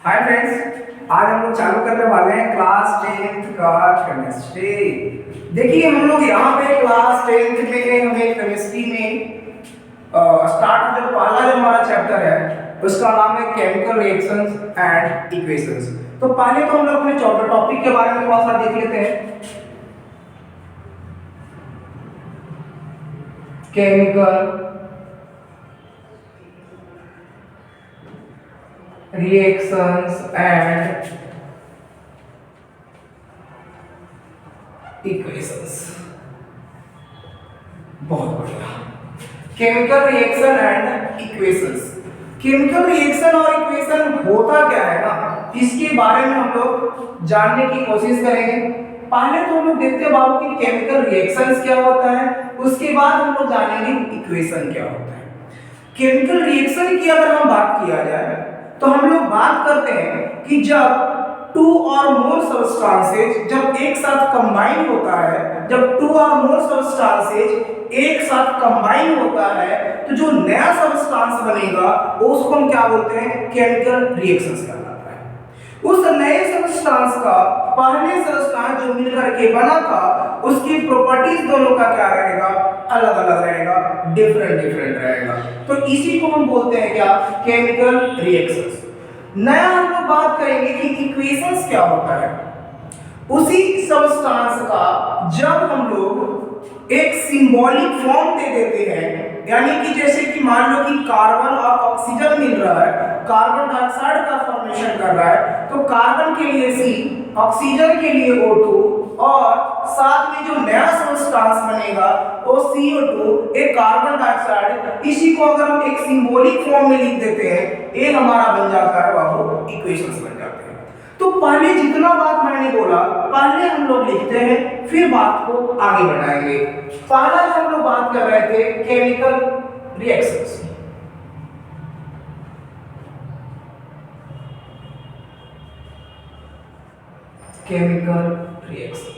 Hi friends, आज हम लोग चालू करने वाले हैं क्लास 10th का केमिस्ट्री। देखिए हम लोग यहाँ पे क्लास 10th में हमें केमिस्ट्री में स्टार्ट जो पहला जो हमारा चैप्टर है उसका नाम है केमिकल रिएक्शंस एंड इक्वेशंस। तो पहले तो हम लोग अपने टॉपिक के बारे में थोड़ा सा देख लेते हैं। Chemical reactions and equations। बहुत बढ़िया। Chemical reaction and equations. Chemical reaction और इक्वेशन होता क्या है ना, इसके बारे में हम लोग जानने की कोशिश करेंगे। पहले तो हम लोग देखते हैं बाबू कि केमिकल रिएक्शंस क्या होता है, उसके बाद हम लोग जानेंगे इक्वेशन क्या होता है। केमिकल रिएक्शन की अगर हम बात किया जाए तो हम लोग बात करते हैं कि जब टू और मोर सबस्टांसेज जब एक साथ कंबाइन होता है, जब टू और मोर सबस्टांसेज एक साथ कंबाइन होता है तो जो नया सबस्टांस बनेगा उसको हम क्या बोलते हैं, केमिकल रिएक्शंस कहलाता है। उस नए सबस्टांस का पहले सबस्टांस जो मिलकर के बना था उसकी प्रॉपर्टीज दोनों का क्या रहेगा, अलग अलग रहेगा, डिफरेंट डिफरेंट रहेगा। तो इसी को हम बोलते हैं क्या, केमिकल रिएक्शंस। नया हम लोग बात करेंगे कि इक्वेशंस क्या होता है। उसी सबस्टांस का जब हम लोग एक सिंबॉलिक फॉर्म दे देते हैं, यानी कि जैसे कि मान लो कि कार्बन और ऑक्सीजन मिल रहा है, कार्बन डाइऑक्साइड का फॉर्मेशन कर रहा है, तो कार्बन के लिए C, ऑक्सीजन के लिए O2 और साथ में जो नया सबस्टांस बनेगा वो CO2 एक कार्बन डाइऑक्साइड। इसी को अगर हम एक सिंबॉलिक फॉर्म में लिख देते हैं, ये हमारा बन जाता है बाबू इक्वेशंस बन जाते हैं। तो पहले जितना बात मैंने बोला पहले हम लोग लिखते हैं, फिर बात को आगे बढ़ाएंगे। पहला हम लोग बात कर रहे थे chemical reactions. Chemical reactions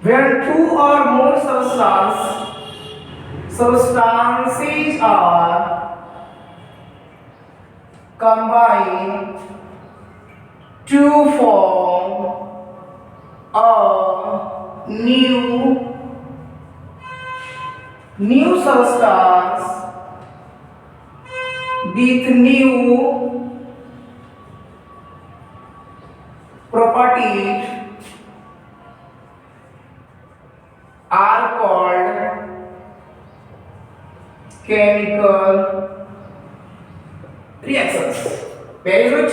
where two or more substances are combined to form a new substance with new properties are called chemical reactions। Very good।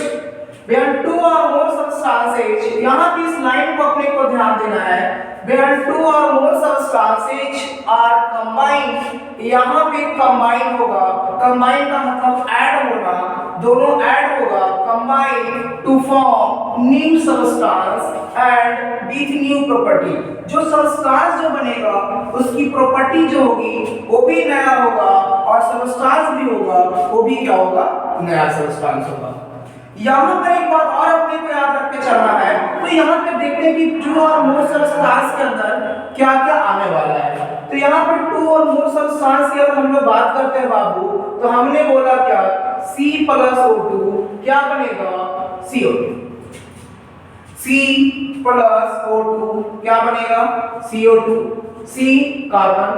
Where two or more substances, यहाँ भी इस लाइन को अपने को ध्यान देना है। Where two or more substances are combined, यहाँ पे combine होगा, combine का मतलब ऐड होना, दोनों ऐड होगा, combine to form new substance and with new property। जो सबस्टांस जो बनेगा उसकी प्रॉपर्टी जो होगी वो भी नया होगा और सबस्टांस भी होगा वो भी क्या होगा, नया सबस्टांस होगा। यहाँ पर एक बात और अपने को याद रख के चलना है, तो यहाँ पे देखते हैं कि टू और मोर सबस्टांस के अंदर क्या क्या आने वाला है। तो यहाँ पर टू और मोर सबस्टांस की अगर हम लोग बात करते हैं बाबू, तो हमने बोला क्या, C+O2 क्या बनेगा, CO2। C+O2 क्या बनेगा, CO2। C carbon,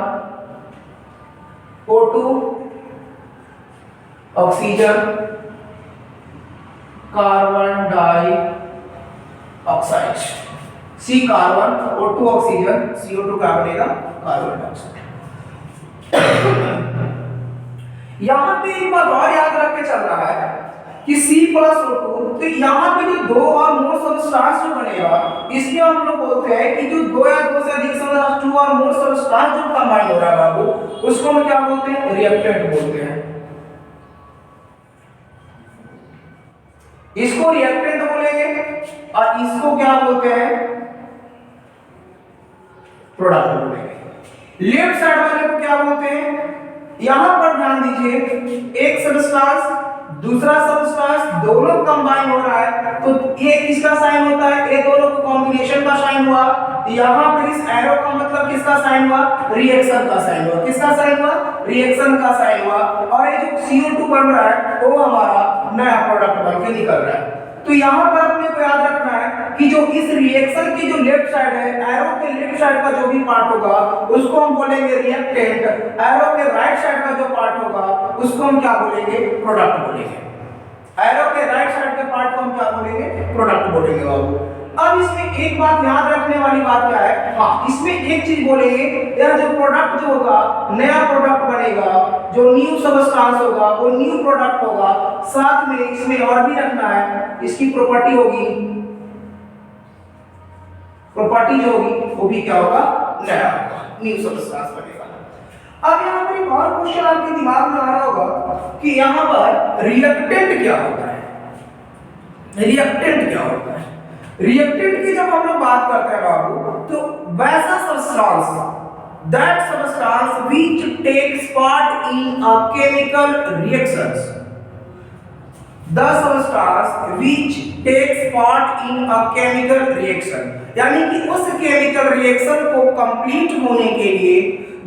O2 oxygen, carbon dioxide. C carbon, O2 oxygen, CO2 क्या बनेगा, कार्बन डाइऑक्साइड। यहां पे एक बात और याद रख के चलना है कि C+O2, तो यहाँ पे जो दो और मोर सबस्टांस जो बनेगा इसमें हम लोग बोलते हैं कि जो दो या दो से अधिक सबस्टांस, टू और मोर सबस्टांस जो कंबाइन हो रहा है बाबू, उसको हम क्या बोलते हैं, रिएक्टेंट बोलते हैं। इसको रिएक्टेंट बोलेंगे और इसको क्या बोलते हैं, प्रोडक्ट बोलेंगे। लेफ्ट साइड वाले को क्या बोलते हैं, यहां पर ध्यान दीजिए, एक सबस्टांस दूसरा सब्सटेंस दोनों कंबाइन हो रहा है, तो ये किसका साइन होता है, ये दोनों को कॉम्बिनेशन का साइन हुआ। यहाँ पर इस एरो का मतलब किसका साइन हुआ, रिएक्शन का साइन हुआ। किसका साइन हुआ, रिएक्शन का साइन हुआ। और ये जो CO2 बन रहा है वो हमारा नया प्रोडक्ट बन के निकल रहा है। तो यहाँ पर अपने को याद रखना है कि जो इस रिएक्शन की जो लेफ्ट साइड है, एरो के लेफ्ट साइड का जो भी पार्ट होगा उसको हम बोलेंगे रिएक्टेंट, एरो के राइट साइड का जो पार्ट होगा उसको हम क्या बोलेंगे, प्रोडक्ट बोलेंगे। एरो के राइट साइड के पार्ट को हम क्या बोलेंगे, प्रोडक्ट बोलेंगे बाबू। अब इसमें एक बात याद रखने वाली बात क्या है, हाँ इसमें एक चीज बोलेंगे, यह जो प्रोडक्ट जो होगा, नया प्रोडक्ट बनेगा, जो न्यू सबस्टेंस होगा वो न्यू प्रोडक्ट होगा। साथ में इसमें और भी रखना है, इसकी प्रॉपर्टी होगी, प्रॉपर्टी जो होगी वो भी क्या होगा, नया होगा, न्यू सबस्टेंस बनेगा। अब यहाँ पर एक और क्वेश्चन आपके दिमाग में आ रहा होगा कि यहाँ पर रिएक्टेंट क्या होता है, रिएक्टेंट क्या होता है। रिएक्टेंट की जब हम लोग बात करते हैं बाबू, तो वैसा substance, that substance which takes part in a chemical reactions, the substance which takes part in a chemical reaction, यानी कि उस केमिकल रिएक्शन को कंप्लीट होने के लिए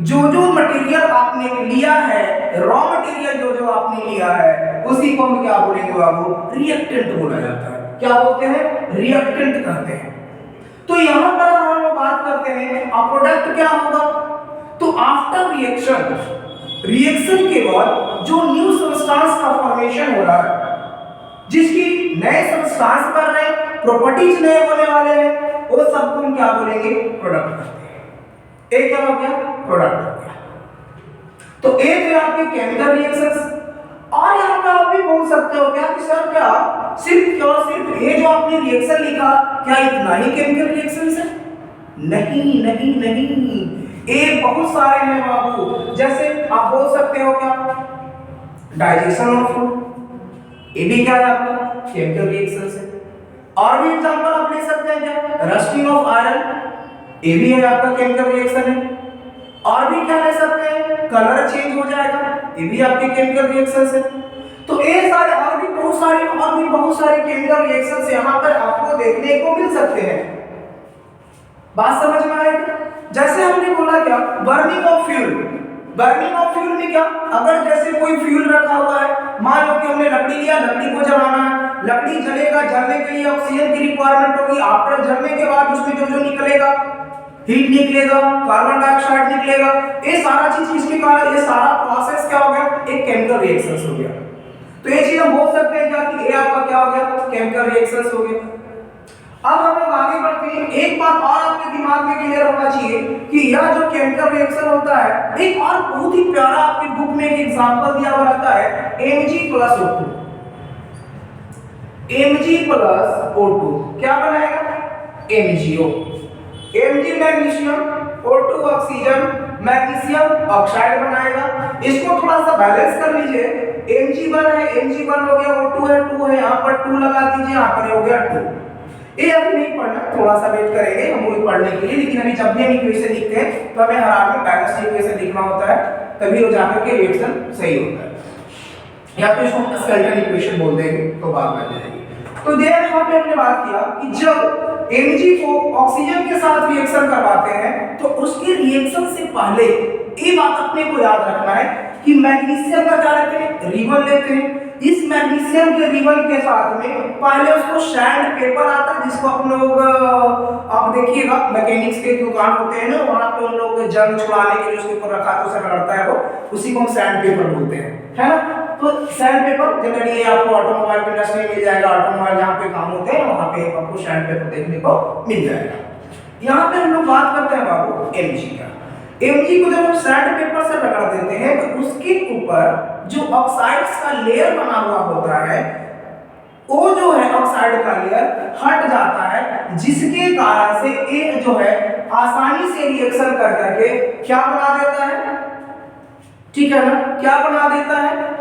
जो जो मटेरियल आपने लिया है, रॉ मटेरियल जो जो आपने लिया है, उसी को हम क्या बोलेंगे बाबू, रिएक्टेंट बोला जाता है। क्या बोलते हैं, रिएक्टेंट कहते हैं। तो यहां पर हम लोग बात करते हैं अब प्रोडक्ट क्या होगा, तो आफ्टर रिएक्शन, रिएक्शन के बाद जो न्यू सब्सटेंस का फॉर्मेशन हो रहा है, जिसकी नए सब्सटेंस बन रहे हैं, प्रॉपर्टीज नए होने वाले हैं, वो सबको हम क्या बोलेंगे, प्रोडक्ट कहते हैं। एक क्या हो गया, प्रोडक्ट हो गया। तो एक है आपके केमिकल रिएक्शंस। और यहाँ पे आप भी बोल सकते हो क्या कि सर क्या सिर्फ ये जो आपने रिएक्शन लिखा, क्या इतना ही केमिकल रिएक्शंस है? नहीं नहीं नहीं, ये बहुत सारे हैं बाबू। जैसे आप बोल सकते हो क्या, डाइजेशन ऑफ फूड, ये भी क्या है आपका केमिकल रिएक्शन है। और भी एग्जांपल आप ले सकते हैं क्या, रस्टिंग ऑफ आयरन, ये भी है आपका केमिकल रिएक्शन है। और भी क्या ले सकते हैं, कलर चेंज हो जाएगा, ये भी आपके केमिकल रिएक्शंस है। तो ये सारे और भी बहुत सारे केमिकल रिएक्शंस यहाँ पर आपको देखने को मिल सकते हैं। बात समझ में आएगी? जैसे हमने बोला क्या, burning of fuel, burning of fuel में क्या, अगर जैसे कोई फ्यूल रखा हुआ है, मान लो कि हमने लकड़ी लिया, लकड़ी को जलाना है, लकड़ी जलेगा, जलने के लिए ऑक्सीजन की रिक्वायरमेंट होगी। आफ्टर जलने के बाद उसमें जो जो निकलेगा, हीट निकलेगा, कार्बन डाइऑक्साइड निकलेगा, ये सारा चीज किसके कारण, ये सारा प्रोसेस क्या हो गया, एक केमिकल रिएक्शंस हो गया। तो ये चीज हम बोल सकते हैं क्या कि ये आपका क्या हो गया, केमिकल रिएक्शंस हो गया। अब हम लोग आगे बढ़ते हैं। एक बात और आपके दिमाग में क्लियर होना चाहिए कि यह जो केमिकल रिएक्शन होता है, एक और बहुत ही प्यारा आपकी बुक में एक एग्जांपल दिया हुआ रहता है, Mg+O2। Mg+O2 क्या बनाएगा, MgO, Mg magnesium, O2 oxygen, magnesium oxide बनाएगा। इसको थोड़ा सा बैलेंस कर लीजिए, Mg1 है, Mg1 हो गया, O2 है, 2 है, यहाँ पर 2 लगा दीजिए, यहाँ पर हो गया 2। ये अभी नहीं पढ़ना, थोड़ा सा वेट करेंगे हम वही पढ़ने के लिए। लेकिन अभी जब भी हम इक्वेशन लिखते हैं तो हमें हर हाल में बैलेंस इक्वेशन लिखना होता है, तभी वो जाकर के रिएक्शन सही होता है। या तो इसको स्केलेटन इक्वेशन बोल देंगे तो बात बन जाएगी। तो देयर यहाँ पे हमने बात किया कि जब Mg को ऑक्सीजन के साथ रिएक्शन करवाते हैं तो उसके रिएक्शन से पहले ये बात अपने को याद रखना है कि मैग्नीशियम का क्या लेते हैं, रिबन लेते हैं। इस मैग्नीशियम के रिबन के साथ में पहले उसको सैंड पेपर आता है, जिसको आप लोग आप देखिएगा मैकेनिक्स के दुकान होते हैं ना, वहां पे उन लोग जंग छुड़ाने के लिए उसके ऊपर रखा उसे रगड़ता है, वो उसी को हम सैंड पेपर बोलते हैं, है ना। तो सैंड पेपर जनरली आपको ऑटोमोबाइल की इंडस्ट्री में मिल जाएगा, ऑटोमोबाइल जहाँ पे काम होते हैं वहां पे आपको सैंड पेपर देखने को मिल जाएगा। यहाँ पे हम लोग बात करते हैं बाबू Mg का। Mg को जब हम सैंड पेपर से रगड़ देते हैं तो उसके ऊपर जो ऑक्साइड्स का लेयर बना हुआ होता है, वो जो है ऑक्साइड का लेयर हट जाता है, जिसके कारण से एक जो है आसानी से रिएक्शन कर करके क्या बना देता है, ठीक है ना, क्या बना देता है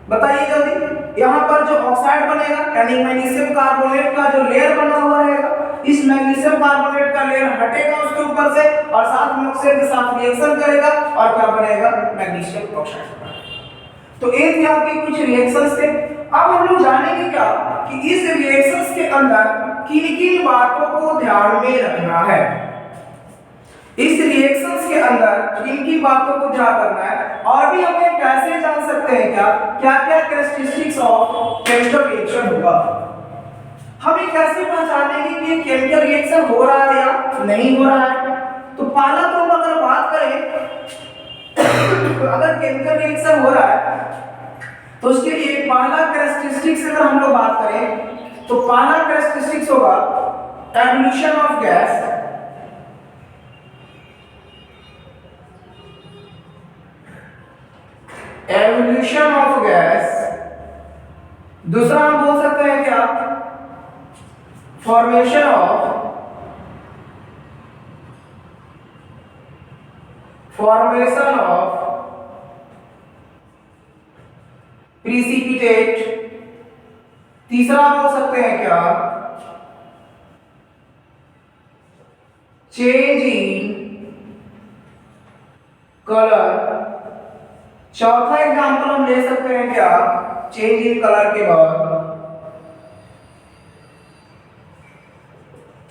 बताइए जल्दी। यहाँ पर जो ऑक्साइड बनेगा यानी मैग्नीशियम कार्बोनेट का जो लेयर बना हुआ रहेगा, इस मैग्नीशियम कार्बोनेट का लेयर हटेगा उसके ऊपर से और साथ में ऑक्सीजन के साथ रिएक्शन करेगा और क्या बनेगा, मैग्नीशियम ऑक्साइड बनेगा। तो ये थे आपके कुछ रिएक्शंस थे। अब हम लोग जानेंगे क्या कि इस रिएक्शंस के अंदर किन किन बातों को ध्यान में रखना है। इस रिएक्शंस के अंदर किन किन बातों को ध्यान रखना है, और भी हमें कैसे जान सकते हैं क्या क्या क्या कैरेक्टरिस्टिक्स ऑफ केमिकल रिएक्शन होगा। हम ये कैसे पहचानेंगे कि केमिकल रिएक्शन हो रहा है या नहीं हो रहा है। तो पहला तो हम अगर बात करें अगर केमिकल रिएक्शन हो रहा है तो उसके लिए पहला कैरेक्टरिस्टिक्स अगर हम लोग बात करें तो पहला कैरेक्टरिस्टिक्स होगा evolution of gas. Evolution of gas. दूसरा हम बोल सकते हैं क्या फॉर्मेशन ऑफ प्रिसिपिटेट। तीसरा बोल सकते हैं क्या चेंज इन कलर। चौथा एग्जांपल हम ले सकते हैं क्या चेंज इन कलर के बाद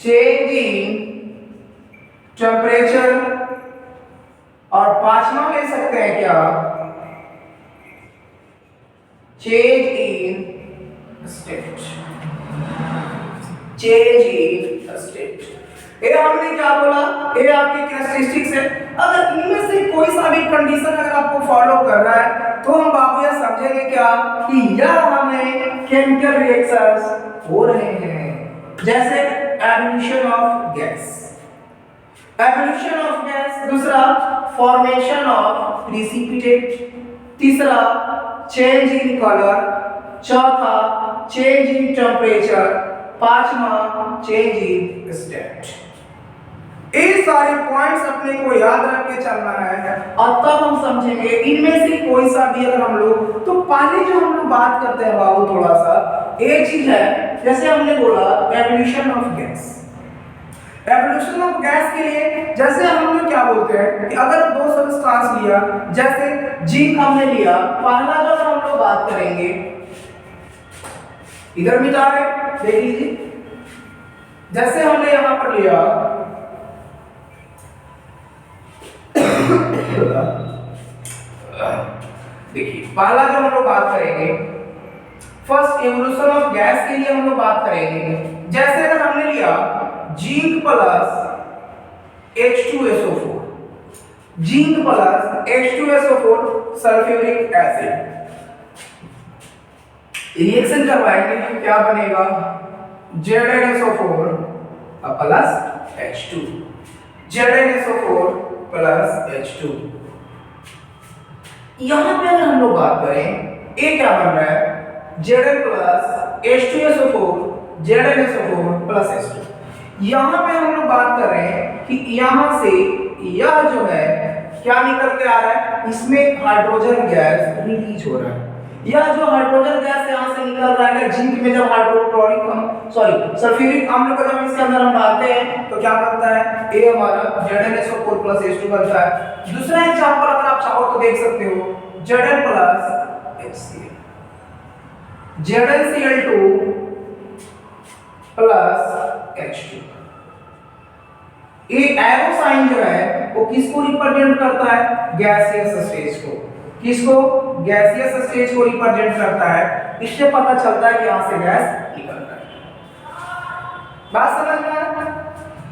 चेंज इन टेम्परेचर, और पांचवा ले सकते हैं क्या change in state. Change in state, ये हमने क्या बोला, ये आपकी कैरेक्टरिस्टिक्स है। अगर इनमें से कोई सा भी कंडीशन अगर आपको फॉलो कर रहा है तो हम बाबू ये समझेंगे क्या कि यह हमें केमिकल रिएक्शंस हो रहे हैं। जैसे evolution of gas, evolution of gas. दूसरा फॉर्मेशन ऑफ प्रिसिपिटेट। तीसरा चेंज इन कलर। चौथा चेंज इन टेम्परेचर। पांचवा चेंज इन स्टेट। ये सारे पॉइंट्स अपने को याद रख के चलना है और तब हम समझेंगे इनमें से कोई सा भी अगर हम लोग। तो पहले जो हम लोग बात करते हैं बाबू थोड़ा सा एक चीज है, जैसे हमने बोला evolution of gas. Evolution of gas के लिए जैसे हम लोग क्या बोलते हैं कि अगर दो सब्सटेंस लिया, जैसे जिंक हमने लिया, पहला जो हम लोग बात करेंगे इधर मिटा रहे देख लीजिए, जैसे हमने यहां पर लिया देखिए पहला जो हम लोग बात करेंगे फर्स्ट एवोल्यूशन ऑफ गैस के लिए हम लोग बात करेंगे। जैसे अगर हमने लिया zinc plus H2SO4, zinc plus H2SO4 sulphuric acid reaction करवाएंगे, क्या बनेगा ZnSO4 plus H2, ZnSO4 plus H2। यहां पे अगर हम लोग बात करें ये क्या बन रहा है Zn plus H2SO4 ZnSO4 plus H2। यहां पे हम लोग बात कर रहे हैं कि यहां से यह जो है क्या निकल के आ रहा है, इसमें हाइड्रोजन गैस रिलीज हो रहा है। यह जो हाइड्रोजन गैस यहां से निकल रहा है जिंक में जब सल्फ्यूरिक अम्ल को जब इसके अंदर हम डालते हैं तो क्या बनता है ये हमारा ZnSO4 प्लस H2 बनता है। दूसरा एग्जांपल अगर आप चाहो तो देख सकते हो Zn plus HCl, ZnCl2 plus H2। ये एरो साइन जो है वो किसको रिप्रेजेंट करता है गैसियस स्टेज को। किसको गैसियस स्टेज को रिप्रेजेंट करता है। इससे पता चलता है कि यहां से गैस निकल रहा है। बात समझ में आया?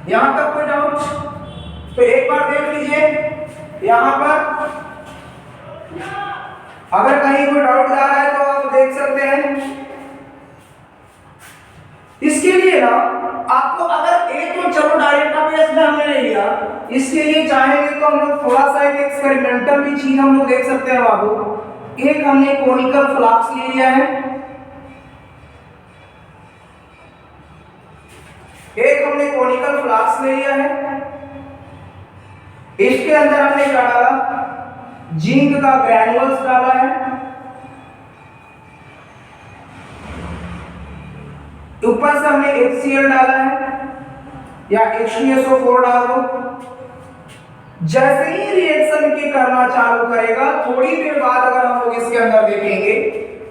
यहां तक कोई डाउट? तो एक बार देख लीजिए यहां पर अगर कहीं कोई डाउट आ रहा है तो आप देख सकते हैं। इसके लिए ना आपको अगर एक तो चलो डायरेक्ट बेस में हमने ले लिया, इसके लिए चाहेंगे तो हम लोग थोड़ा सा एक एक्सपेरिमेंटल भी चीज हम लोग देख सकते हैं बाबू। एक हमने कोनिकल फ्लास्क ले लिया है, एक हमने कोनिकल फ्लास्क ले लिया है। इसके अंदर हमने क्या डाला जिंक का ग्रैन्युल्स डाला है, ऊपर से हमने HCl डाला है या H2SO4 डाल दो। जैसे ही रिएक्शन के करना चालू करेगा, थोड़ी देर बाद अगर हम लोग इसके अंदर देखेंगे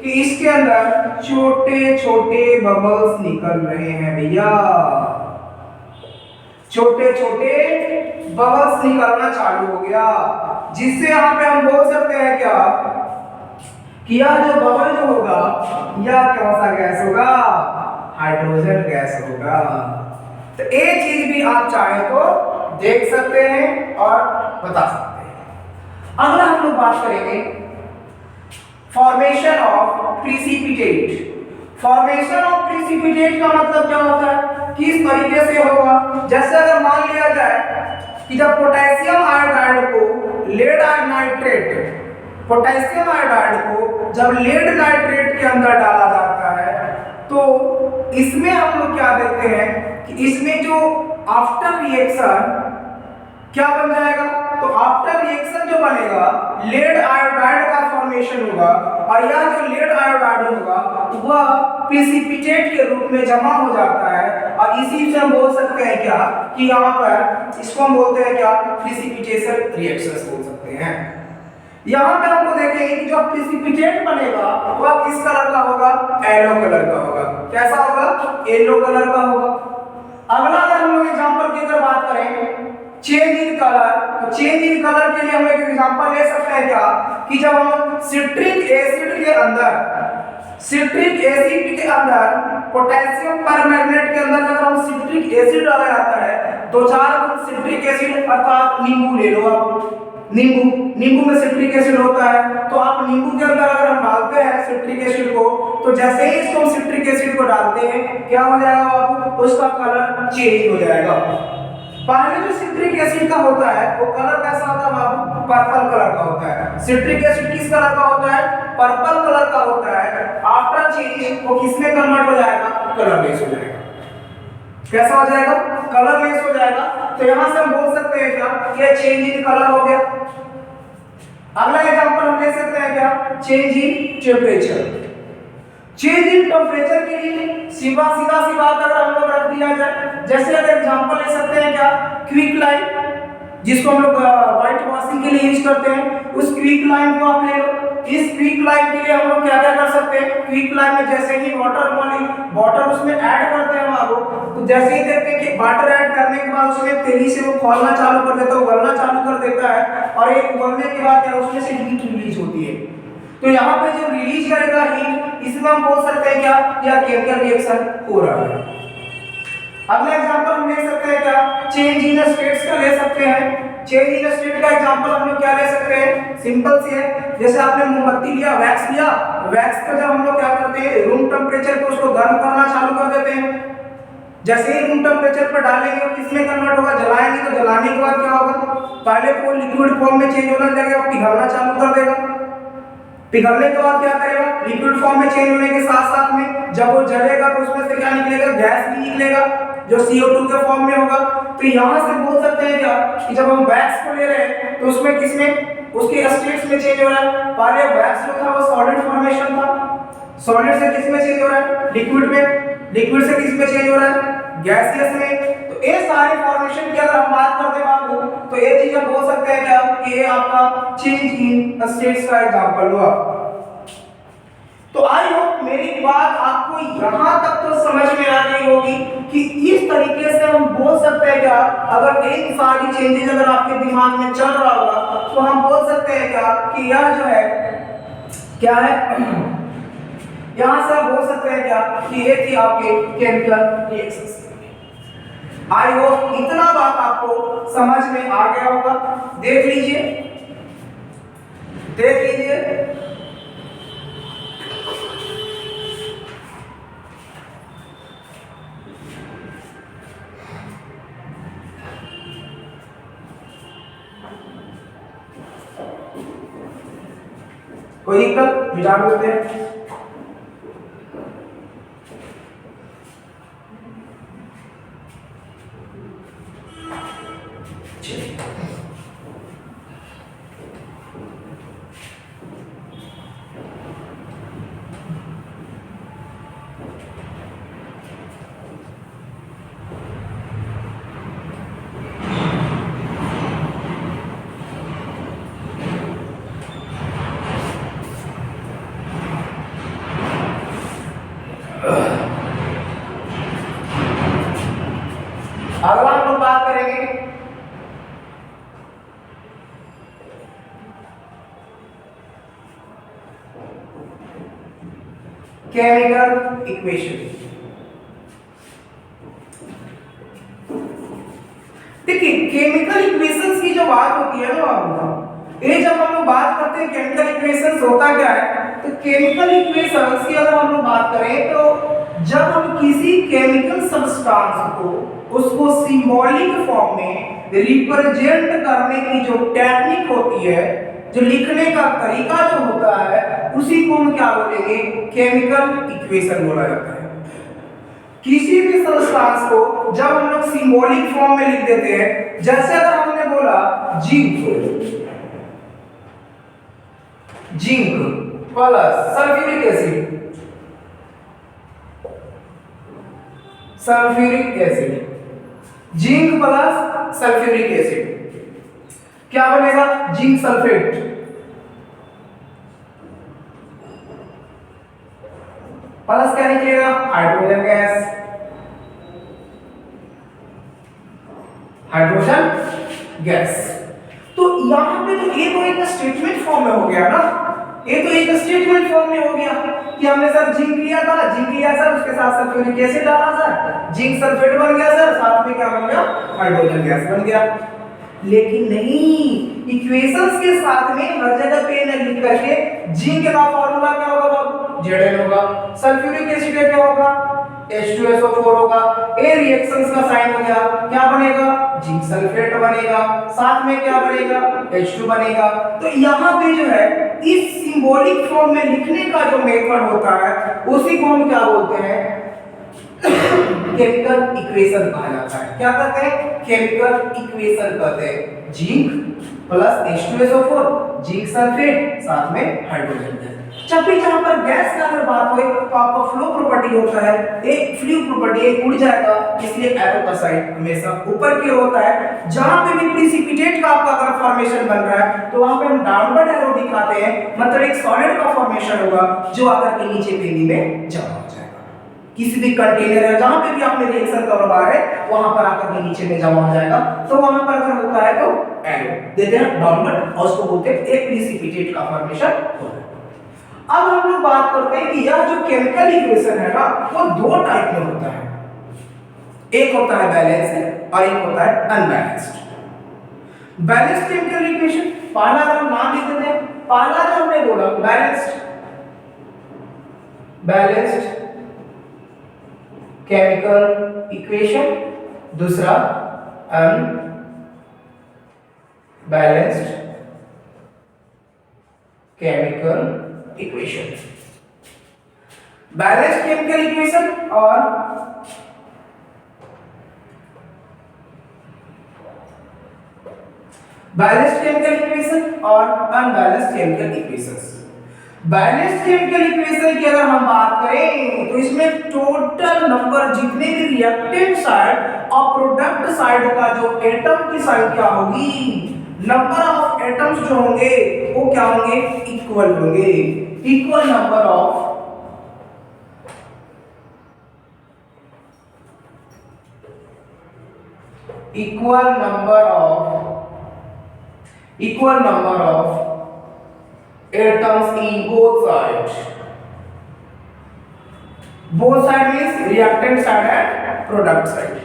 कि इसके अंदर छोटे छोटे बबल्स निकल रहे हैं भैया, छोटे छोटे बबल्स निकलना चालू हो गया, जिससे यहाँ पे हम बोल सकते हैं क्या कि यह जो बबल जो होगा यह कौन सा गैस होगा, हाइड्रोजन गैस होगा। तो एक चीज भी आप चाहे तो देख सकते हैं और बता सकते हैं। अगला हम लोग बात करेंगे formation of precipitate. Formation of precipitate का मतलब क्या होता है, किस तरीके से होगा। जैसे अगर मान लिया जाए कि जब पोटेशियम आयोडाइड को लेड नाइट्रेट, पोटेशियम आयोडाइड को जब लेड नाइट्रेट के अंदर डाला जाता है तो इसमें हम लोग क्या देखते हैं कि इसमें जो आफ्टर रिएक्शन क्या बन जाएगा, तो आफ्टर रिएक्शन जो बनेगा लेड आयोडाइड का फॉर्मेशन होगा, और यह जो लेड आयोडाइड होगा वह प्रिसिपिटेट के रूप में जमा हो जाता है, और इसी से हम बोल सकते हैं क्या कि यहाँ पर इसको हम बोलते हैं क्या, प्रिसिपिटेशन रिएक्शंस बोल सकते हैं। यहाँ पे हमको देखेंगे कि जो प्रिसिपिटेट बनेगा वह किस कलर का होगा, येलो कलर का होगा। कैसा होगा, येलो कलर का होगा। अगला अगर हम लोग एग्जांपल की अगर बात करें चेंज इन कलर, तो चेंज इन कलर के लिए हम एक एग्जांपल ले सकते हैं क्या कि जब हम सिट्रिक एसिड के अंदर, सिट्रिक एसिड के अंदर पोटेशियम परमैंगनेट के अंदर जब हम सिट्रिक एसिड डाला जाता है, दो चार सिट्रिक एसिड अर्थात नींबू ले लो आप, नींबू में सिट्रिक एसिड होता है, तो आप नींबू के अंदर अगर हम डालते हैं सिट्रिक एसिड को, तो जैसे ही इसको हम सिट्रिक एसिड को डालते हैं क्या हो जाएगा बाबू, उसका कलर चेंज हो जाएगा। पहले जो सिट्रिक एसिड का होता है वो कलर कैसा होता है बाबू, पर्पल कलर का होता है। सिट्रिक एसिड किस कलर का होता है, पर्पल कलर का होता है। आफ्टर चेंज वो किसमें कन्वर्ट हो जाएगा, कलरलेस हो जाएगा। कैसा हो जाएगा, कलरलेस हो जाएगा। तो यहां से हम बोल सकते हैं क्या कि ये चेंज इन कलर हो गया। अगला एग्जांपल हम ले सकते हैं क्या, change in temperature. Change in temperature के लिए सीधा सी बात अगर हम लोग रख दिया जाए, जैसे अगर एग्जांपल ले सकते हैं क्या, क्विक लाइन, जिसको हम लोग व्हाइट वॉशिंग के लिए यूज करते हैं, उस क्विक लाइन को आप ले लो। इस क्विक लाइन के लिए हम लोग क्या क्या कर सकते हैं, क्विक लाइन में जैसे ही वाटर उसमें ऐड करते हैं वहां को, तो जैसे ही देखते हैं कि वाटर ऐड करने के बाद उसमें तेजी से वो खोलना चालू कर देता है, उबलना चालू कर देता है, और एक उबलने के बाद क्या उसमें से हीट रिलीज होती है। तो यहाँ पे जो रिलीज करेगा हीट, इसमें हम बोल सकते हैं क्या, यह केमिकल रिएक्शन हो रहा है। अगला एग्जांपल हम ले सकते हैं क्या, चेंज इन स्टेट्स का ले सकते हैं। चेंज इन स्टेट का एग्जांपल हम लोग क्या ले सकते हैं, सिंपल सी है। जैसे आपने मोमबत्ती लिया, वैक्स लिया, वैक्स का जब हम लोग क्या करते हैं, रूम टेम्परेचर पे उसको गर्म करना चालू कर देते हैं। जैसे ही रूम टेम्परेचर पर डालेंगे वो किसमें कन्वर्ट होगा, जलाएंगे, तो जलाने के बाद क्या होगा, पहले वो लिक्विड फॉर्म में चेंज होना लगेगा, पिघलना चालू कर देगा। पिघलने के बाद क्या करेगा, लिक्विड फॉर्म में चेंज होने के साथ साथ में जब वो जलेगा तो उसमें से क्या निकलेगा, गैस भी निकलेगा जो CO2 के फॉर्म में होगा। तो यहां से बोल सकते हैं क्या कि जब हम वैक्स को ले रहे हैं तो उसमें किसमें, उसके स्टेट्स में चेंज हो रहा है। पहले वैक्स जो था वो सॉलिड फॉर्मेशन था, सॉलिड से किस में चेंज हो रहा है, लिक्विड में, लिक्विड से किस में चेंज हो रहा है, गैसियस में। तो ये सारे फॉर्मेशन की अगर हम बात करते हैं बाबू, तो ये चीज हम बोल सकते हैं क्या कि ये आपका चेंज इन स्टेट्स का एग्जांपल हुआ। तो आई होप मेरी बात आपको यहां तक तो समझ में आ गई होगी कि इस तरीके से हम बोल सकते हैं क्या, अगर एक सारी चेंजेस अगर आपके दिमाग में चल रहा होगा तो हम बोल सकते हैं क्या कि यह जो है क्या है, यहां से हम बोल सकते हैं क्या कि ये थी आपके केमिकल रिएक्शंस। आई होप इतना बात आपको समझ में आ गया होगा। देख लीजिए, देख लीजिए, कोई दिक्कत, मिटा देते हैं। अगला हम लोग बात करेंगे केमिकल इक्वेशन। देखिए केमिकल इक्वेशंस की जो बात होती है ना, ये जब हम लोग बात करते हैं केमिकल इक्वेशंस होता क्या है, तो केमिकल इक्वेशंस की अगर हम लोग बात करें तो जब हम किसी केमिकल सब्सटेंस को उसको सिंबॉलिक फॉर्म में रिप्रेजेंट करने की जो टेक्निक होती है, जो लिखने का तरीका जो होता है, उसी को हम क्या बोलेंगे, केमिकल इक्वेशन बोला जाता है। किसी भी सब्सटेंस को जब हम लोग सिंबॉलिक फॉर्म में लिख देते हैं, जैसे अगर हमने बोला zinc plus sulphuric acid, zinc plus sulphuric acid क्या बनेगा, जिंक सल्फेट। प्लस क्या निकलेगा, हाइड्रोजन गैस, तो यहां पे तो ये तो एक स्टेटमेंट फॉर्म में हो गया ना, ये तो एक स्टेटमेंट फॉर्म में हो गया कि हमने सर जिंक लिया था, जिंक लिया सर, उसके साथ सल्फ्यूरिक एसिड डाला सर, जिंक सल्फेट बन गया सर, साथ में क्या बन गया, हाइड्रोजन गैस बन गया। लेकिन नहीं, इक्वेशंस के साथ में हर जगह पे न लिख करके जिंक का फार्मूला क्या होगा बाबू, Zn होगा, सल्फ्यूरिक एसिड क्या होगा, H2SO4 होगा, ये रिएक्शंस का साइन हो गया, क्या बनेगा, जिंक सल्फेट बनेगा, साथ में क्या बनेगा, H2 बनेगा। तो यहाँ पे जो है इस सिंबॉलिक फॉर्म में लिखने का जो मेथड होता है, उसी को हम क्या बोलते हैं, केमिकल इक्वेशन कहा जाता है। क्या कहते हैं, केमिकल इक्वेशन कहते हैं। Zinc plus H2SO4, zinc sulphate, साथ में हाइड्रोजन गैस। जब भी जहां पर गैस का अगर बात हो तो आपका फ्लो प्रॉपर्टी होता है, एक फ्लू प्रॉपर्टी एक उड़ जाएगा, इसलिए एरो का साइड हमेशा ऊपर की ओर होता है। जहां पे भी प्रिसिपिटेट का आपका अगर फॉर्मेशन बन रहा है तो वहां पे हम डाउनवर्ड एरो दिखाते हैं, मतलब एक सॉलिड का फॉर्मेशन होगा जो आकर के नीचे पेनी में जमा हो जाएगा। किसी भी कंटेनर है जहां पे भी आपने रिएक्शन करवा है वहां पर आकर के नीचे में जमा हो जाएगा, तो वहां पर अगर होता है तो एरो देते हैं डाउनवर्ड, और उसको बोलते हैं एक प्रिसिपिटेट का फॉर्मेशन हो रहा है। अब हम लोग बात करते हैं कि यह जो केमिकल इक्वेशन है ना, वो दो टाइप में होता है, एक होता है बैलेंस्ड और एक होता है अनबैलेंस्ड। बैलेंस्ड केमिकल इक्वेशन, पहला हम नाम लिख देते हैं, पहला जो हमने बोला बैलेंस्ड केमिकल इक्वेशन, दूसरा unbalanced chemical equation. Balanced chemical equation और बैलेंस्ड केमिकल इक्वेशन और unbalanced chemical equations. Balanced chemical equation की अगर हम बात करें तो इसमें टोटल नंबर जितने भी रिएक्टेंट साइड और प्रोडक्ट साइड का जो एटम की संख्या होगी, नंबर ऑफ एटम्स जो होंगे वो क्या होंगे, इक्वल होंगे, equal number of atoms in both sides means reactant side and product side।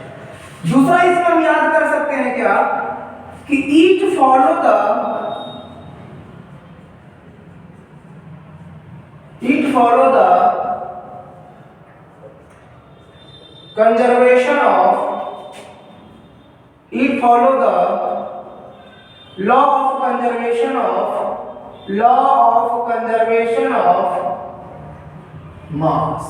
दूसरा इसमें हम याद कर सकते हैं क्या कि it follow the conservation of law of conservation of mass।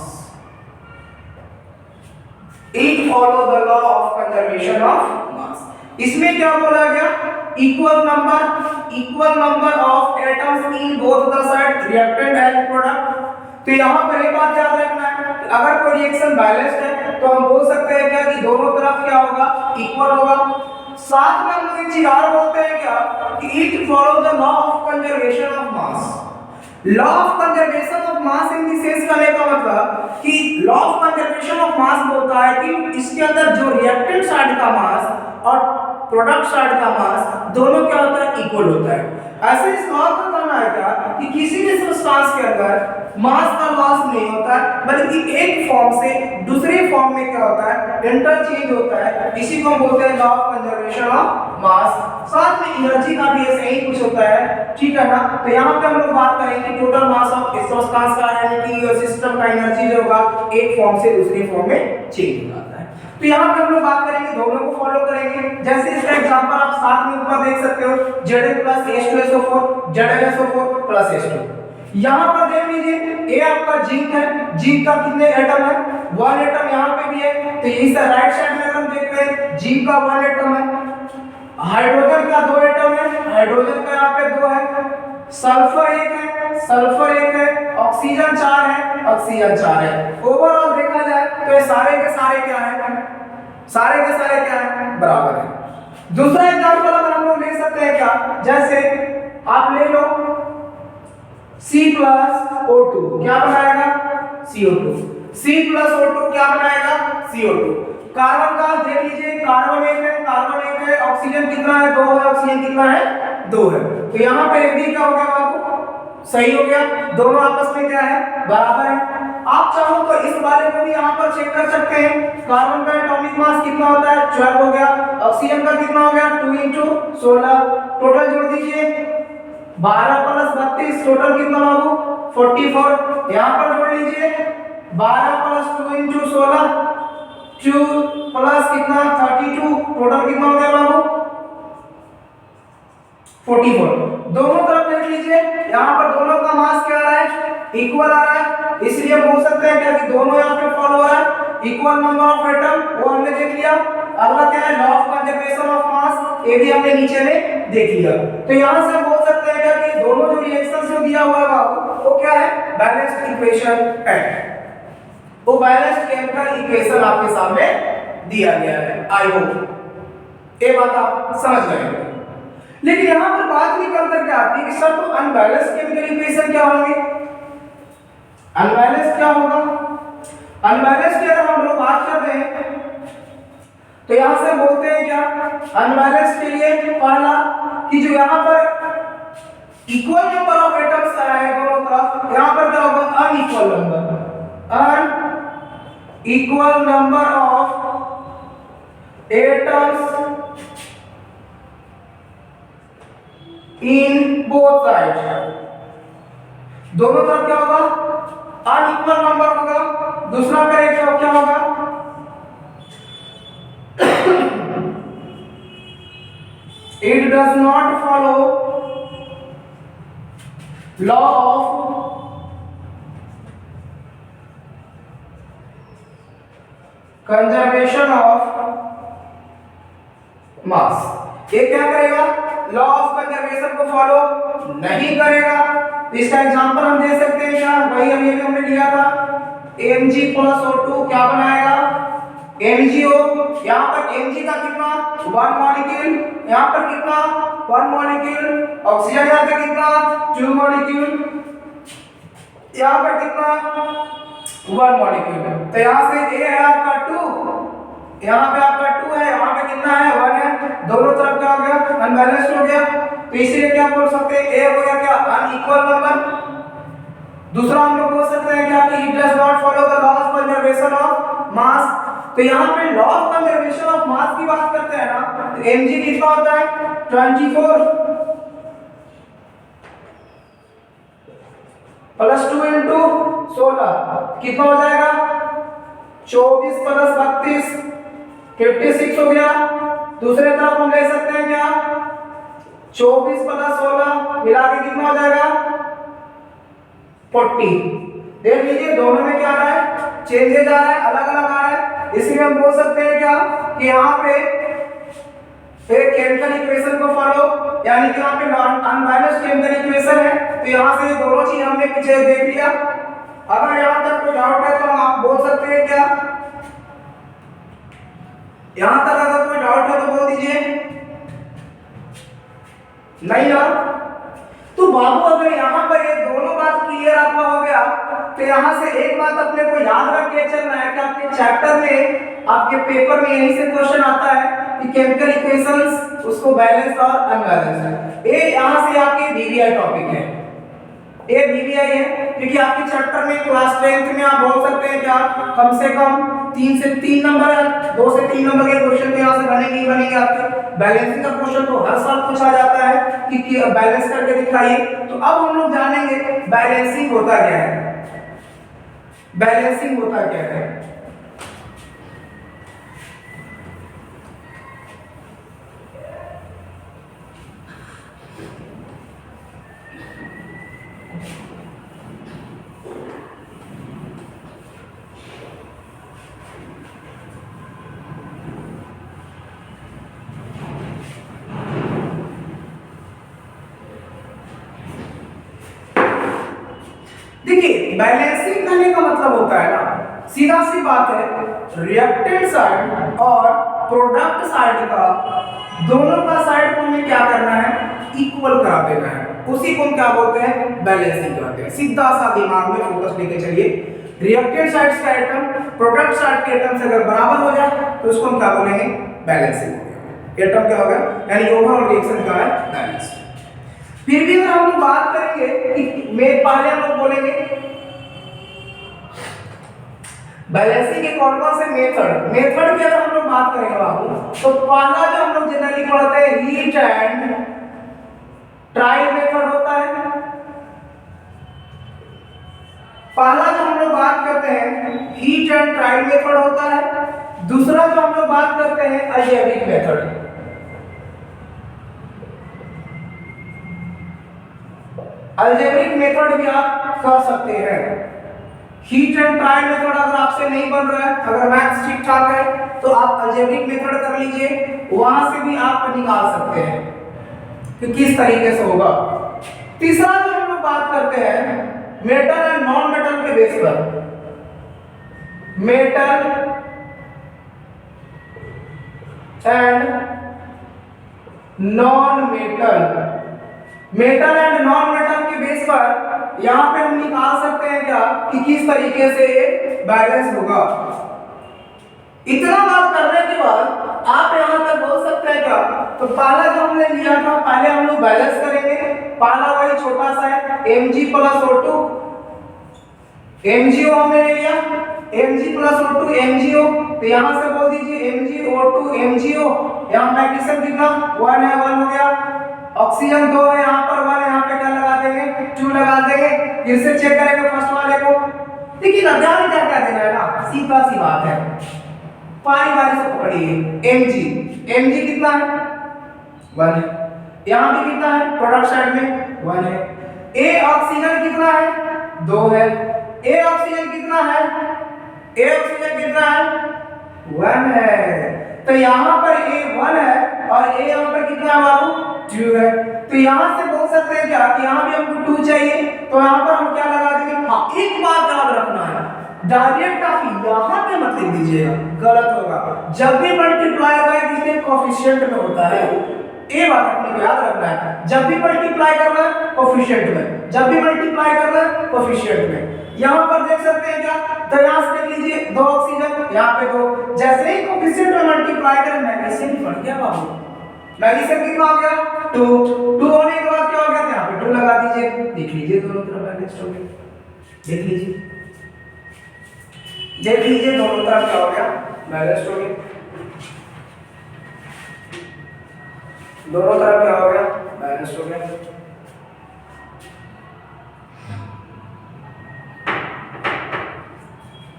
It follow the law of conservation of mass। इसमें क्या बोला गया, equal number of atoms in both the side reactant and product. तो यहाँ पर एक बात याद रखना है, अगर कोई रिएक्शन बैलेंस्ड है तो हम बोल सकते हैं क्या कि दोनों तरफ क्या होगा, इक्वल होगा। साथ में हम लोग एक चीज और बोलते हैं क्या कि it follow the law of conservation of mass. Law of conservation of mass in the sense करने का मतलब कि law of conservation of mass बोलता है कि इसके अंदर जो रिएक्टेंट साइड का मास और प्रोडक्ट साइड का मास दोनों क्या होता है, इक्वल होता है। ऐसे इस लॉ का कहना है क्या कि किसी भी सब्सटेंस के अंदर मास का लॉस नहीं होता है, बल्कि एक फॉर्म से दूसरे फॉर्म में क्या होता है, इंटरचेंज होता है। इसी को हम बोलते हैं law of conservation of mass. साथ में एनर्जी का भी ऐसे ही कुछ होता है, ठीक है ना। तो यहाँ पे हम लोग बात करेंगे टोटल मास ऑफ सब्सटेंस का, यानी कि सिस्टम का एनर्जी जो होगा एक फॉर्म से दूसरे फॉर्म में चेंज हो जाता है। तो यहाँ पे हम लोग बात करेंगे, दोनों को फॉलो करेंगे। जैसे इसका एग्जांपल आप साथ में ऊपर देख सकते हो, Zn plus H2SO4 ZnSO4 plus H2। यहाँ पर देख लीजिए, A आपका जिंक है, जिंक का कितने एटम है, 1 एटम यहाँ पे भी है। तो इस राइट साइड में हम देख रहे हैं जिंक का 1 एटम है। हाइड्रोजन का 2 एटम है, हाइड्रोजन का यहाँ पे 2 है। सल्फर 1 है, सल्फर 1 है। ऑक्सीजन 4 है, ऑक्सीजन 4 है। ओवरऑल देखा जाए तो ये सारे के सारे क्या है, सारे के सारे क्या है, बराबर है। दूसरा एग्जांपल अगर हम लोग ले सकते हैं क्या, जैसे आप ले लो C प्लस O2 क्या बनाएगा, CO2। C प्लस O2 क्या बनाएगा, CO2। कार्बन का देख लीजिए, कार्बन 1 है, कार्बन 1 है। ऑक्सीजन कितना है, 2 है। ऑक्सीजन कितना है, 2 है। तो यहाँ पे भी क्या हो गया बाबू, सही हो गया, दोनों आपस में क्या है, बराबर है। आप चाहो तो इस वाले को भी यहाँ पर चेक कर सकते हैं। कार्बन का एटॉमिक मास कितना होता है, 12 हो गया। ऑक्सीजन का कितना हो गया, 2 × 16। टोटल जोड़ दीजिए, 12 + 32 टोटल कितना बाबू, 44। यहाँ पर जोड़ लीजिए 12 + 2 × 16 2 प्लस कितना 32, टोटल कितना हो गया बाबू 44। दोनों तरफ देख लीजिए, यहाँ पर दोनों का मास क्या आ रहा है, इक्वल आ रहा है। इसलिए बोल सकते हैं क्या कि दोनों यहाँ पे फॉलो हो रहा है, इक्वल नंबर ऑफ एटम, वो हमने देख लिया। अगला क्या है, law of conservation of mass, ये भी हमने नीचे में देख लिया। तो यहाँ से बोल सकते हैं क्या कि दोनों जो रिएक्शंस जो दिया हुआ है बाबू, वो क्या है, बैलेंस्ड इक्वेशन है। वो बैलेंस्ड केमिकल इक्वेशन आपके सामने दिया गया है। आई होप ये बात आप समझ गए होंगे। लेकिन यहां पर बात निकल कर क्या आती है कि सर तो अनबैलेंस्ड केमिकल इक्वेशन क्या होंगे, अनबैलेंस क्या होगा। अनबैलेंस की अगर हम लोग बात करते हैं तो यहां से बोलते हैं क्या, अनबैलेंस के लिए पहला कि जो यहां पर इक्वल नंबर ऑफ एटम्स है दोनों तरफ, यहां पर क्या होगा, unequal number, unequal number of atoms in both side. दोनों तरफ क्या होगा, अनइक्वल नंबर होगा। दूसरा करेक्ट क्या होगा, it does not follow law of conservation of mass. ये क्या करेगा, लॉ ऑफ कंजर्वेशन को फॉलो नहीं करेगा। इसका एग्जांपल हम दे सकते हैं क्या, वही हम ये भी हमने लिया था, Mg + O2 क्या बनाएगा, MgO। यहाँ पर Mg का कितना 1 मॉलिक्यूल, यहाँ पर कितना 1 मॉलिक्यूल। ऑक्सीजन यहाँ पे कितना 2 मॉलिक्यूल, यहाँ पर कितना 1 मॉलिक्यूल। तो यहाँ से A है आपका 2, यहाँ पे आपका 2 है, यहाँ पे कितना है 1 है। दोनों तरफ क्या हो गया, अनबैलेंस्ड हो गया। तो इसीलिए क्या बोल सकते हैं, A हो गया क्या, अनइक्वल नंबर। दूसरा हम लोग बोल सकते हैं क्या कि it does not follow the law of conservation of mass. तो यहाँ पे law of conservation of mass की बात करते हैं ना, तो Mg कितना होता है 24 प्लस 2 × 16 कितना हो जाएगा 24 + 32 56 हो गया। दूसरे तरफ हम ले सकते हैं क्या, 24 + 16 मिला के कितना हो जाएगा 40। देख लीजिए दोनों में क्या आ रहा है, चेंजेज आ रहा है, अलग अलग आ रहा है। इसलिए हम बोल सकते हैं क्या कि यहाँ पे एक केमिकल इक्वेशन को फॉलो, यानी कि यहाँ पे अनबैलेंस्ड केमिकल इक्वेशन है। तो यहाँ से ये दोनों चीज हमने पीछे देख लिया। अगर यहाँ तक कोई डाउट है तो आप बोल सकते हैं क्या, यहाँ तक अगर कोई डाउट है तो बोल दीजिए, नहीं यार। तो तो बाबू अगर यहाँ पर ये दोनों बात क्लियर आपका हो गया तो यहाँ से एक बात अपने को याद रख के चलना है कि आपके चैप्टर में आपके पेपर में यहीं से क्वेश्चन आता है कि केमिकल इक्वेशंस उसको बैलेंस और अनबैलेंस है। ये यहाँ से आपके बीबीआई टॉपिक है, ये बीबीआई है क्योंकि आपके चैप्टर में क्लास 10th में आप बोल सकते हैं क्या कम से कम 3 से 3 नंबर है, 2 से 3 नंबर के क्वेश्चन तो यहाँ से बनेंगे ही बनेंगे आपके। बैलेंसिंग का क्वेश्चन तो हर साल पूछा जाता है कि बैलेंस करके दिखाइए। तो अब हम लोग जानेंगे बैलेंसिंग होता क्या है, बैलेंसिंग होता क्या है। देखिए बैलेंसिंग करने का मतलब होता है ना, सीधा सी बात है, रिएक्टेंट साइड और प्रोडक्ट साइड का दोनों का साइड को हमें क्या करना है, इक्वल करा देना है, उसी को हम क्या बोलते हैं, बैलेंसिंग कहते हैं। सीधा सा दिमाग में फोकस लेके चलिए, रिएक्टेंट साइड का एटम प्रोडक्ट साइड के एटम से अगर बराबर हो जाए तो उसको हम क्या बोलेंगे, बैलेंसिंग हो गया। एटम क्या हो गया, यानी ओवरऑल रिएक्शन क्या है, बैलेंस। फिर भी अगर हम लोग बात करेंगे कि में पहले हम लोग बोलेंगे बैलेंसिंग के कौन कौन से मेथड की अगर हम लोग बात करेंगे बाबू, तो पहला जो हम लोग जनरली पढ़ते हैं हीट एंड ट्रायल मेथड होता है। पहला जो हम लोग बात करते हैं हीट एंड ट्रायल मेथड होता है। दूसरा जो हम लोग बात करते हैं अलजेब्रिक मेथड। अलजेब्रिक मेथड भी आप कर सकते हैं। हीट एंड ट्रायल मेथड अगर आपसे नहीं बन रहा है, अगर मैथ्स ठीक ठाक है तो आप अलजेब्रिक मेथड कर लीजिए, वहां से भी आप निकाल सकते हैं कि किस तरीके से होगा। तीसरा जो हम लोग बात करते हैं मेटल एंड नॉन मेटल के बेस पर, metal and non metal, metal and non metal के बेस पर यहां पे हम निकाल सकते हैं क्या कि किस तरीके से बैलेंस होगा। इतना बात करने के बाद आप यहां तक बोल सकते हैं क्या, तो पहला जो हमने लिया था पहले हम लोग बैलेंस करेंगे। पहला वही छोटा सा है Mg + O2, MgO हमने ले लिया, Mg + O2 MgO, तो यहां से बोल दीजिए MgO2 MgO। यहां मैग्नीशियम कितना 1 है, 1 हो गया। ऑक्सीजन 2 है, यहाँ पर 1, यहाँ पे क्या लगा देंगे 2 लगा देंगे। फिर से चेक करेंगे फर्स्ट वाले को। देखिए ना ध्यान क्या क्या देना है ना, सीधा सी बात है, पानी वाली से पकड़िए। Mg कितना है 1 है, यहाँ भी कितना है प्रोडक्ट साइड में 1 है। A ऑक्सीजन कितना है 2 है, A ऑक्सीजन कितना है, A ऑक्सीजन कितना है 1 है। तो यहाँ पर A 1 है और A यहाँ पर कितना है बाबू 2 है। तो यहाँ से बोल सकते हैं क्या कि यहाँ भी हमको 2 चाहिए, तो यहाँ पर हम क्या लगा देंगे। हाँ एक बात याद रखना है, डायरेक्ट आप यहाँ पे मत लिख दीजिएगा, गलत होगा। जब भी मल्टीप्लाई बाय किसके कोफिशिएंट में होता है, ये बात अपने को याद रखना है। जब भी मल्टीप्लाई करना है कोफिशिएंट में, जब भी मल्टीप्लाई करना है कोफिशिएंट में। यहाँ पर देख सकते हैं क्या, तो यहाँ से देख लीजिए 2 ऑक्सीजन, यहाँ पे 2, जैसे ही कोफिशिएंट में मल्टीप्लाई करें मैग्नीशियम बढ़ गया बाबू, मैग्नीशियम कितना हो गया 2 होने के बाद क्या हो गया, यहाँ पे 2 लगा दीजिए। देख लीजिए दोनों तरफ बैलेंस हो गया, देख लीजिए दोनों तरफ क्या हो गया, बैलेंस हो गया। दोनों तरफ क्या हो गया, बैलेंस हो गया।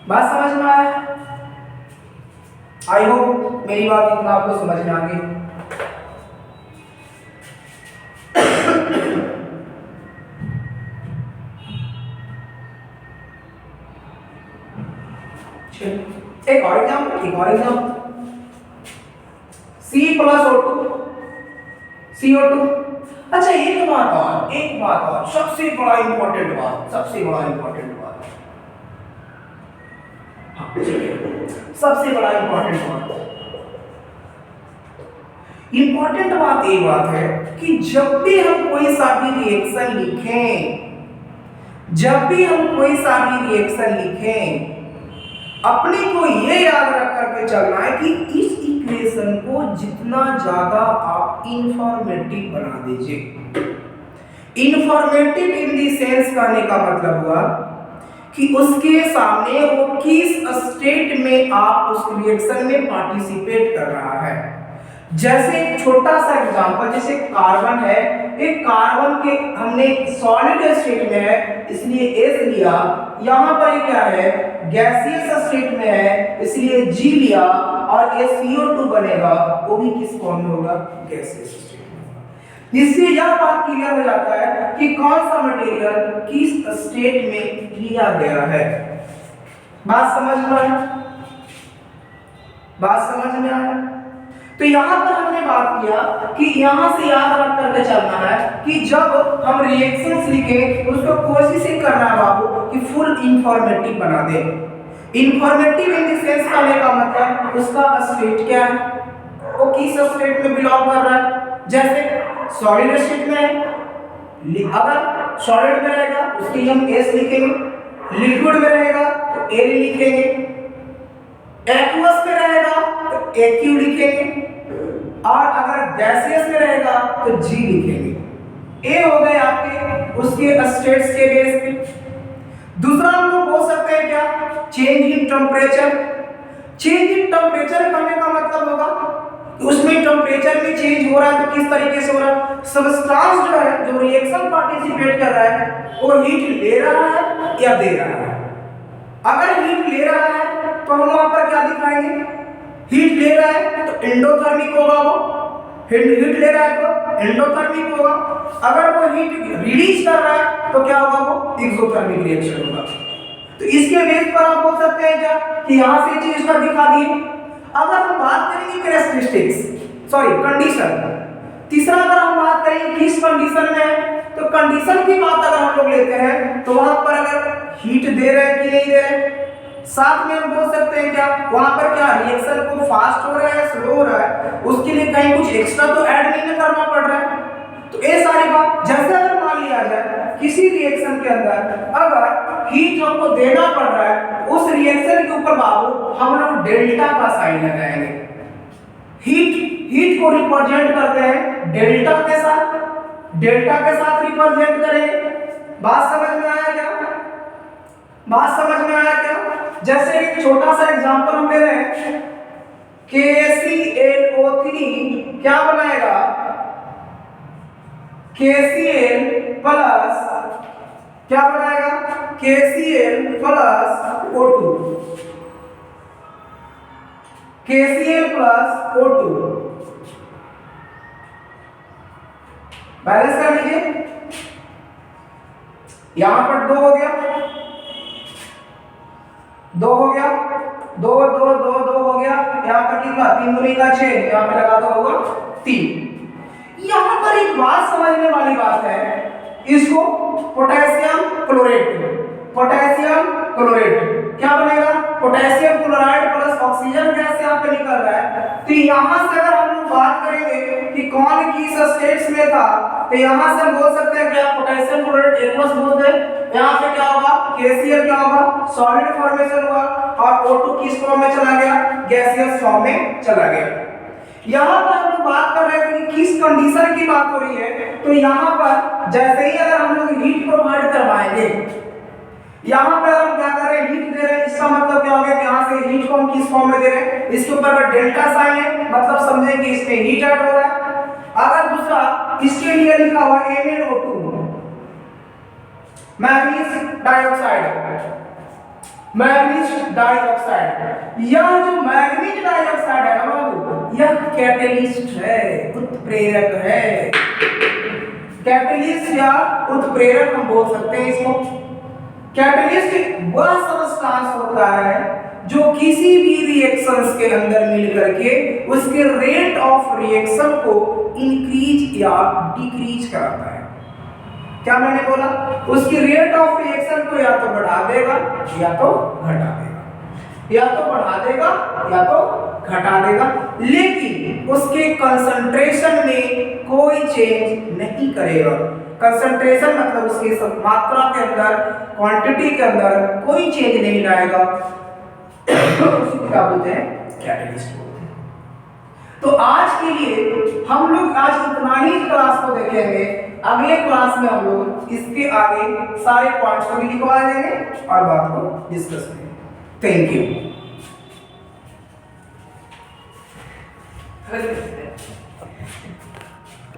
बात समझ में आया? आई होप मेरी बात इतना आपको समझ में आ गई। एक और एग्जाम्पल C + O2 CO2। अच्छा एक बात और सबसे बड़ा इंपॉर्टेंट बात, सबसे बड़ा इंपॉर्टेंट बात, हाँ सबसे बड़ा इंपॉर्टेंट बात ये बात है कि जब भी हम कोई सा भी रिएक्शन लिखें, जब भी हम कोई सा भी रिएक्शन लिखें, अपने को ये याद रख करके चलना है कि इस इक्वेशन को जितना ज्यादा आप इंफॉर्मेटिव बना दीजिए। इंफॉर्मेटिव इन दी सेंस कहने का मतलब हुआ कि उसके सामने वो किस स्टेट में आप उस रिएक्शन में पार्टिसिपेट कर रहा है। जैसे एक छोटा सा एग्जांपल, जैसे कार्बन है, एक कार्बन के हमने सॉलिड स्टेट में है इसलिए एस लिया, यहाँ पर ये क्या है गैसियस स्टेट में है इसलिए जी लिया, और ये CO2 बनेगा, वो भी किस फॉर्म में होगा, गैसियस स्टेट में होगा। इससे यह बात क्लियर हो जाता है कि कौन सा मटेरियल किस स्टेट में लिया गया है। बात समझ में आया? बात समझ में आया? तो यहाँ पर हमने बात किया कि यहाँ से याद रख करके चलना है कि जब हम रिएक्शंस लिखें उसको कोशिश ही करना है बाबू कि फुल इंफॉर्मेटिव बना दे। इंफॉर्मेटिव इन द सेंस करने का मतलब उसका स्टेट क्या है, वो किस स्टेट में बिलोंग कर रहा है। जैसे सॉलिड स्टेट में है, अगर सॉलिड में रहेगा उसके लिए हम एस लिखेंगे, लिक्विड में रहेगा तो एल लिखेंगे, एक्वस में रहेगा तो एक्यू लिखेंगे, और अगर गैसियस में रहेगा तो जी लिखेंगे। ए हो गए आपके उसके स्टेट्स के बेस पे। दूसरा हम लोग बोल सकते हैं क्या, change in temperature. Change in temperature करने का मतलब होगा कि उसमें टेम्परेचर में चेंज हो रहा है तो किस तरीके से हो रहा है। सब्सटेंस जो है, जो रिएक्शन पार्टिसिपेट कर रहा है, वो हीट ले रहा है या दे रहा है। अगर हीट ले रहा है तो हम वहां पर क्या दिखाएंगे, हीट ले रहा है तो एंडोथर्मिक होगा, वो हीट ले रहा है तो एंडोथर्मिक होगा। अगर वो हीट रिलीज कर रहा है तो क्या होगा, वो एक्सोथर्मिक रिएक्शन होगा। तो इसके बेस पर आप बोल सकते हैं क्या कि यहां से चीज का दिखा दिए। अगर हम बात करेंगे कैरेक्टरिस्टिक्स, सॉरी कंडीशन, तीसरा अगर हम बात करेंगे किस कंडीशन में है, तो कंडीशन की बात अगर हम लोग लेते हैं तो वहां पर अगर हीट दे रहे हैं कि नहीं दे रहे हैं, साथ में हम बोल सकते हैं क्या वहां पर क्या रिएक्शन को फास्ट हो रहा है, स्लो हो रहा है, उसके लिए कहीं कुछ एक्स्ट्रा तो ऐड नहीं करना पड़ रहा है। तो ये सारी बात, जैसे अगर मान लिया जाए किसी रिएक्शन के अंदर अगर हीट हमको देना पड़ रहा है, उस रिएक्शन के ऊपर बाबू हम लोग डेल्टा का साइन लगाएंगे। हीट को रिप्रेजेंट करते हैं डेल्टा के साथ, डेल्टा के साथ रिप्रेजेंट करेंगे। बात समझ में आया क्या? बात समझ में आया क्या? जैसे एक छोटा सा एग्जांपल हम ले रहे हैं, KClO3 क्या बनाएगा, KCl प्लस क्या बनाएगा, KCl plus O2, KCl plus O2 balance कर लीजिए। यहां पर 2 हो गया, 2 हो गया, 2 2 2 2 हो गया। यहाँ पर कितना, 3 दूनी का 6, यहाँ पे लगा दो होगा 3। यहाँ पर एक बात समझने वाली बात है, इसको पोटेशियम क्लोरेट, पोटेशियम क्लोरेट क्या बनेगा, potassium chloride plus oxygen gas यहाँ पे निकल रहा है। तो यहाँ से अगर हम लोग बात करेंगे कि कौन किस स्टेट्स में था, तो यहाँ से हम बोल सकते हैं क्या पोटेशियम क्लोराइड एक्वस बोल दे, यहाँ पे क्या होगा KCl क्या होगा, सॉलिड फॉर्मेशन हुआ, और O2 किस फॉर्म में चला गया, गैसियस फॉर्म में चला गया। यहाँ पर हम लोग बात कर रहे थे कि किस कंडीशन की बात हो रही है, तो यहाँ पर जैसे ही अगर हम लोग हीट प्रोवाइड करवाएंगे, यहाँ पे हम क्या कर रहे हैं, हीट दे रहे हैं, इसका मतलब क्या हो गया कि यहाँ से हीट को हम किस फॉर्म में दे रहे हैं, इसके ऊपर अगर डेल्टा साइन है मतलब समझे कि इसमें हीट ऐड हो रहा है। अगर दूसरा इसके लिए लिखा हुआ MnO2 manganese dioxide, manganese dioxide, यह जो मैग्नीज डाइऑक्साइड है ना बाबू, यह कैटलिस्ट है, उत्प्रेरक है। कैटलिस्ट या उत्प्रेरक हम बोल सकते हैं इसको। कैटलिस्ट वह सब्सटेंस होता है जो किसी भी रिएक्शंस के अंदर मिल करके उसके रेट ऑफ रिएक्शन को इंक्रीज या डिक्रीज कराता है। क्या मैंने बोला, उसकी रेट ऑफ रिएक्शन को या तो बढ़ा देगा या तो घटा देगा। या तो बढ़ा देगा या तो घटा देगा, लेकिन उसके कंसंट्रेशन में कोई चेंज नहीं करेगा। कंसंट्रेशन मतलब उसकी मात्रा के अंदर, क्वांटिटी के अंदर कोई चेंज नहीं लाएगा। उसको क्या बोलते हैं? कैटलिस्ट बोलते हैं। तो आज के लिए हम लोग आज इतना ही क्लास को देखेंगे। अगले क्लास में हम लोग इसके आगे सारे पॉइंट्स को भी लिखवा देंगे और बात को डिस्कस करेंगे। Thank you.